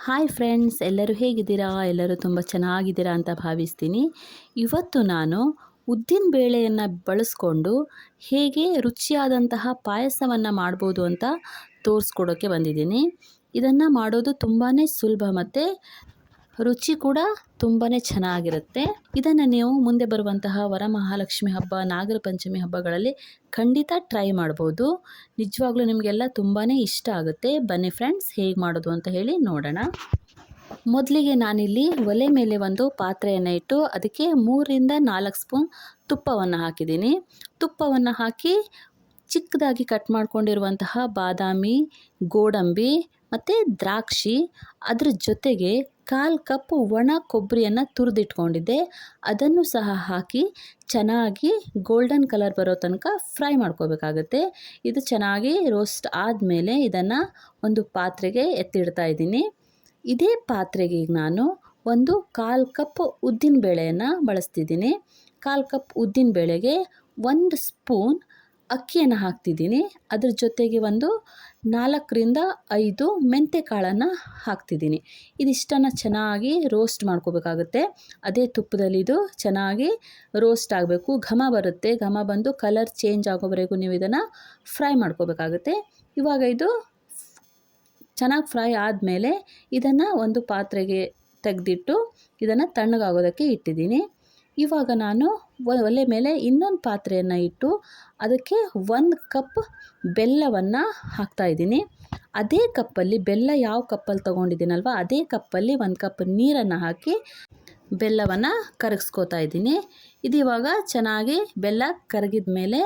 Hi friends, ಎಲ್ಲರೂ ಹೇಗಿದ್ದೀರಾ? ಎಲ್ಲರೂ ತುಂಬ ಚೆನ್ನಾಗಿದ್ದೀರಾ ಅಂತ ಭಾವಿಸ್ತೀನಿ. ಇವತ್ತು ನಾನು ಉದ್ದಿನ ಬೇಳೆಯನ್ನು ಬಳಸ್ಕೊಂಡು ಹೇಗೆ ರುಚಿಯಾದಂತಹ ಪಾಯಸವನ್ನು ಮಾಡ್ಬೋದು ಅಂತ ತೋರಿಸ್ಕೊಡೋಕ್ಕೆ ಬಂದಿದ್ದೀನಿ. ಇದನ್ನು ಮಾಡೋದು ತುಂಬಾ ಸುಲಭ ಮತ್ತು ರುಚಿ ಕೂಡ ತುಂಬಾ ಚೆನ್ನಾಗಿರುತ್ತೆ. ಇದನ್ನು ನೀವು ಮುಂದೆ ಬರುವಂತಹ ವರಮಹಾಲಕ್ಷ್ಮಿ ಹಬ್ಬ, ನಾಗರ ಪಂಚಮಿ ಹಬ್ಬಗಳಲ್ಲಿ ಖಂಡಿತ ಟ್ರೈ ಮಾಡ್ಬೋದು. ನಿಜವಾಗ್ಲೂ ನಿಮಗೆಲ್ಲ ತುಂಬಾ ಇಷ್ಟ ಆಗುತ್ತೆ. ಬನ್ನಿ ಫ್ರೆಂಡ್ಸ್, ಹೇಗೆ ಮಾಡೋದು ಅಂತ ಹೇಳಿ ನೋಡೋಣ. ಮೊದಲಿಗೆ ನಾನಿಲ್ಲಿ ಒಲೆ ಮೇಲೆ ಒಂದು ಪಾತ್ರೆಯನ್ನು ಇಟ್ಟು ಅದಕ್ಕೆ 3ರಿಂದ 4 ಸ್ಪೂನ್ ತುಪ್ಪವನ್ನು ಹಾಕಿದ್ದೀನಿ. ತುಪ್ಪವನ್ನು ಹಾಕಿ ಚಿಕ್ಕದಾಗಿ ಕಟ್ ಮಾಡ್ಕೊಂಡಿರುವಂತಹ ಬಾದಾಮಿ, ಗೋಡಂಬಿ ಮತ್ತು ದ್ರಾಕ್ಷಿ, ಅದ್ರ ಜೊತೆಗೆ 1/4 ಕಪ್ ಒಣ ಕೊಬ್ಬರಿಯನ್ನು ತುರಿದಿಟ್ಕೊಂಡಿದ್ದೆ. ಅದನ್ನು ಸಹ ಹಾಕಿ ಚೆನ್ನಾಗಿ ಗೋಲ್ಡನ್ ಕಲರ್ ಬರೋ ತನಕ ಫ್ರೈ ಮಾಡ್ಕೋಬೇಕಾಗತ್ತೆ. ಇದು ಚೆನ್ನಾಗಿ ರೋಸ್ಟ್ ಆದಮೇಲೆ ಇದನ್ನು ಒಂದು ಪಾತ್ರೆಗೆ ಎತ್ತಿಡ್ತಾ ಇದ್ದೀನಿ. ಇದೇ ಪಾತ್ರೆಗೆ ನಾನು ಒಂದು 1/4 ಕಪ್ ಉದ್ದಿನ ಬೇಳೆಯನ್ನು ಬಳಸ್ತಿದ್ದೀನಿ. 1/4 ಕಪ್ ಉದ್ದಿನ ಬೇಳೆಗೆ 1 ಸ್ಪೂನ್ ಅಕ್ಕಿಯನ್ನು ಹಾಕ್ತಿದ್ದೀನಿ. ಅದ್ರ ಜೊತೆಗೆ ಒಂದು 4ರಿಂದ 5 ಮೆಂತ್ಯ ಕಾಳನ್ನು ಹಾಕ್ತಿದ್ದೀನಿ. ಇದಿಷ್ಟನ್ನು ಚೆನ್ನಾಗಿ ರೋಸ್ಟ್ ಮಾಡ್ಕೋಬೇಕಾಗುತ್ತೆ. ಅದೇ ತುಪ್ಪದಲ್ಲಿ ಇದು ಚೆನ್ನಾಗಿ ರೋಸ್ಟ್ ಆಗಬೇಕು. ಘಮ ಬರುತ್ತೆ. ಘಮ ಬಂದು ಕಲರ್ ಚೇಂಜ್ ಆಗೋವರೆಗೂ ನೀವು ಇದನ್ನು ಫ್ರೈ ಮಾಡ್ಕೋಬೇಕಾಗುತ್ತೆ. ಇವಾಗ ಇದು ಚೆನ್ನಾಗಿ ಫ್ರೈ ಆದಮೇಲೆ ಇದನ್ನು ಒಂದು ಪಾತ್ರೆಗೆ ತೆಗೆದಿಟ್ಟು ಇದನ್ನು ತಣ್ಣಗಾಗೋದಕ್ಕೆ ಇಟ್ಟಿದ್ದೀನಿ. ಇವಾಗ ನಾನು ಒಲೆ ಮೇಲೆ ಇನ್ನೊಂದು ಪಾತ್ರೆಯನ್ನು ಇಟ್ಟು ಅದಕ್ಕೆ 1 ಕಪ್ ಬೆಲ್ಲವನ್ನು ಹಾಕ್ತಾಯಿದ್ದೀನಿ. ಅದೇ ಕಪ್ಪಲ್ಲಿ ಬೆಲ್ಲ ಯಾವ ಕಪ್ಪಲ್ಲಿ ತೊಗೊಂಡಿದ್ದೀನಲ್ವ ಅದೇ ಕಪ್ಪಲ್ಲಿ 1 ಕಪ್ ನೀರನ್ನು ಹಾಕಿ ಬೆಲ್ಲವನ್ನು ಕರಗಿಸ್ಕೋತಾ ಇದ್ದೀನಿ. ಇದು ಇವಾಗ ಚೆನ್ನಾಗಿ ಬೆಲ್ಲ ಕರಗಿದ ಮೇಲೆ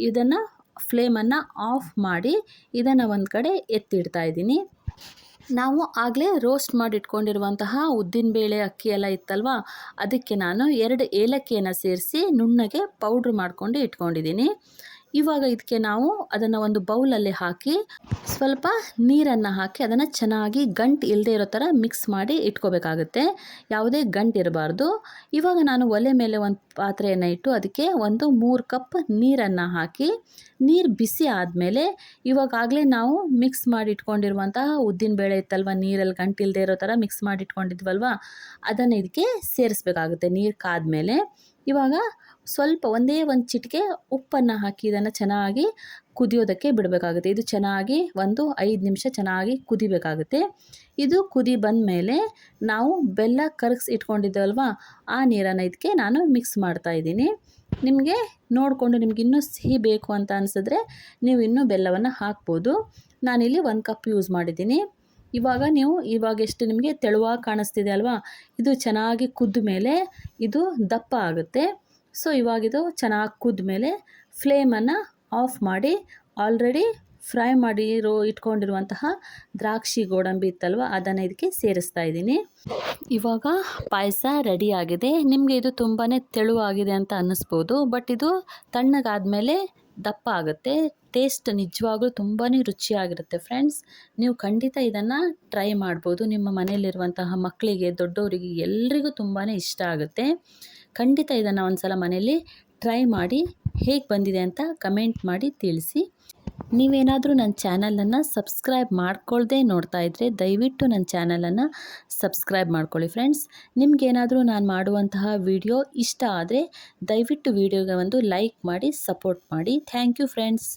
ಇದನ್ನು ಫ್ಲೇಮನ್ನು ಆಫ್ ಮಾಡಿ ಇದನ್ನು ಒಂದು ಕಡೆ ಎತ್ತಿಡ್ತಾ ಇದ್ದೀನಿ. ನಾವು ಆಗಲೇ ರೋಸ್ಟ್ ಮಾಡಿ ಇಟ್ಕೊಂಡಿರುವಂತಹ ಉದ್ದಿನಬೇಳೆ ಅಕ್ಕಿ ಎಲ್ಲ ಇತ್ತಲ್ವ, ಅದಕ್ಕೆ ನಾನು 2 ಏಲಕ್ಕಿಯನ್ನು ಸೇರಿಸಿ ನುಣ್ಣಗೆ ಪೌಡ್ರ್ ಮಾಡ್ಕೊಂಡು ಇಟ್ಕೊಂಡಿದ್ದೀನಿ. ಇವಾಗ ಇದಕ್ಕೆ ನಾವು ಅದನ್ನು ಒಂದು ಬೌಲಲ್ಲಿ ಹಾಕಿ ಸ್ವಲ್ಪ ನೀರನ್ನು ಹಾಕಿ ಅದನ್ನು ಚೆನ್ನಾಗಿ ಗಂಟು ಇಲ್ಲದೆ ಇರೋ ಥರ ಮಿಕ್ಸ್ ಮಾಡಿ ಇಟ್ಕೋಬೇಕಾಗುತ್ತೆ. ಯಾವುದೇ ಗಂಟು ಇರಬಾರ್ದು. ಇವಾಗ ನಾನು ಒಲೆ ಮೇಲೆ ಒಂದು ಪಾತ್ರೆಯನ್ನು ಇಟ್ಟು ಅದಕ್ಕೆ ಒಂದು 3 ಕಪ್ ನೀರನ್ನು ಹಾಕಿ ನೀರು ಬಿಸಿ ಆದಮೇಲೆ ಇವಾಗಲೇ ನಾವು ಮಿಕ್ಸ್ ಮಾಡಿ ಇಟ್ಕೊಂಡಿರುವಂತಹ ಉದ್ದಿನಬೇಳೆ ಇತ್ತಲ್ವ, ನೀರಲ್ಲಿ ಗಂಟು ಇಲ್ಲದೆ ಇರೋ ಥರ ಮಿಕ್ಸ್ ಮಾಡಿ ಇಟ್ಕೊಂಡಿದ್ವಲ್ವ, ಅದನ್ನು ಇದಕ್ಕೆ ಸೇರಿಸ್ಬೇಕಾಗುತ್ತೆ. ನೀರು ಕಾದ್ಮೇಲೆ ಇವಾಗ ಸ್ವಲ್ಪ ಒಂದೇ ಒಂದು ಚಿಟಿಕೆ ಉಪ್ಪನ್ನು ಹಾಕಿ ಇದನ್ನು ಚೆನ್ನಾಗಿ ಕುದಿಯೋದಕ್ಕೆ ಬಿಡಬೇಕಾಗುತ್ತೆ. ಇದು ಚೆನ್ನಾಗಿ ಒಂದು 5 ನಿಮಿಷ ಚೆನ್ನಾಗಿ ಕುದಿಬೇಕಾಗುತ್ತೆ. ಇದು ಕುದಿ ಬಂದ ಮೇಲೆ ನಾವು ಬೆಲ್ಲ ಕರಗಿಸಿ ಇಟ್ಕೊಂಡಿದ್ದಲ್ವ, ಆ ನೀರನ್ನು ಇದಕ್ಕೆ ನಾನು ಮಿಕ್ಸ್ ಮಾಡ್ತಾಯಿದ್ದೀನಿ. ನಿಮಗೆ ನೋಡಿಕೊಂಡು ನಿಮ್ಗೆ ಇನ್ನೂ ಸಿಹಿ ಬೇಕು ಅಂತ ಅನಿಸಿದ್ರೆ ನೀವು ಇನ್ನೂ ಬೆಲ್ಲವನ್ನು ಹಾಕ್ಬೋದು. ನಾನಿಲ್ಲಿ 1 ಕಪ್ ಯೂಸ್ ಮಾಡಿದ್ದೀನಿ. ಇವಾಗ ಎಷ್ಟು ನಿಮಗೆ ತೆಳುವಾಗಿ ಕಾಣಿಸ್ತಿದೆ ಅಲ್ವಾ, ಇದು ಚೆನ್ನಾಗಿ ಕುದ್ದ ಮೇಲೆ ಇದು ದಪ್ಪ ಆಗುತ್ತೆ. ಸೊ ಇವಾಗಿದು ಚೆನ್ನಾಗಿ ಕುದ್ದ ಮೇಲೆ ಫ್ಲೇಮನ್ನು ಆಫ್ ಮಾಡಿ ಆಲ್ರೆಡಿ ಫ್ರೈ ಮಾಡಿ ಇಟ್ಕೊಂಡಿರುವಂತಹ ದ್ರಾಕ್ಷಿ, ಗೋಡಂಬಿ ಇತ್ತಲ್ವ, ಅದನ್ನು ಇದಕ್ಕೆ ಸೇರಿಸ್ತಾ ಇದ್ದೀನಿ. ಇವಾಗ ಪಾಯಸ ರೆಡಿಯಾಗಿದೆ. ನಿಮಗೆ ಇದು ತುಂಬಾ ತೆಳುವಾಗಿದೆ ಅಂತ ಅನ್ನಿಸ್ಬೋದು, ಬಟ್ ಇದು ತಣ್ಣಗಾದಮೇಲೆ ದಪ್ಪ ಆಗುತ್ತೆ. ಟೇಸ್ಟ್ ನಿಜವಾಗ್ಲೂ ತುಂಬಾ ರುಚಿಯಾಗಿರುತ್ತೆ ಫ್ರೆಂಡ್ಸ್. ನೀವು ಖಂಡಿತ ಇದನ್ನು ಟ್ರೈ ಮಾಡ್ಬೋದು. ನಿಮ್ಮ ಮನೆಯಲ್ಲಿರುವಂತಹ ಮಕ್ಕಳಿಗೆ, ದೊಡ್ಡವರಿಗೆ ಎಲ್ರಿಗೂ ತುಂಬಾ ಇಷ್ಟ ಆಗುತ್ತೆ. ಖಂಡಿತ ಇದನ್ನು ಒಂದು ಸಲ ಮನೆಯಲ್ಲಿ ಟ್ರೈ ಮಾಡಿ ಹೇಗೆ ಬಂದಿದೆ ಅಂತ ಕಮೆಂಟ್ ಮಾಡಿ ತಿಳಿಸಿ. ನೀವೇನಾದರೂ ನನ್ನ ಚಾನಲನ್ನು ಸಬ್ಸ್ಕ್ರೈಬ್ ಮಾಡ್ಕೊಳ್ದೇ ನೋಡ್ತಾ ಇದ್ದರೆ ದಯವಿಟ್ಟು ನನ್ನ ಚಾನಲನ್ನು ಸಬ್ಸ್ಕ್ರೈಬ್ ಮಾಡ್ಕೊಳ್ಳಿ ಫ್ರೆಂಡ್ಸ್. ನಿಮಗೇನಾದರೂ ನಾನು ಮಾಡುವಂತಹ ವಿಡಿಯೋ ಇಷ್ಟ ಆದರೆ ದಯವಿಟ್ಟು ವಿಡಿಯೋಗೆ ಒಂದು ಲೈಕ್ ಮಾಡಿ ಸಪೋರ್ಟ್ ಮಾಡಿ. Thank you friends.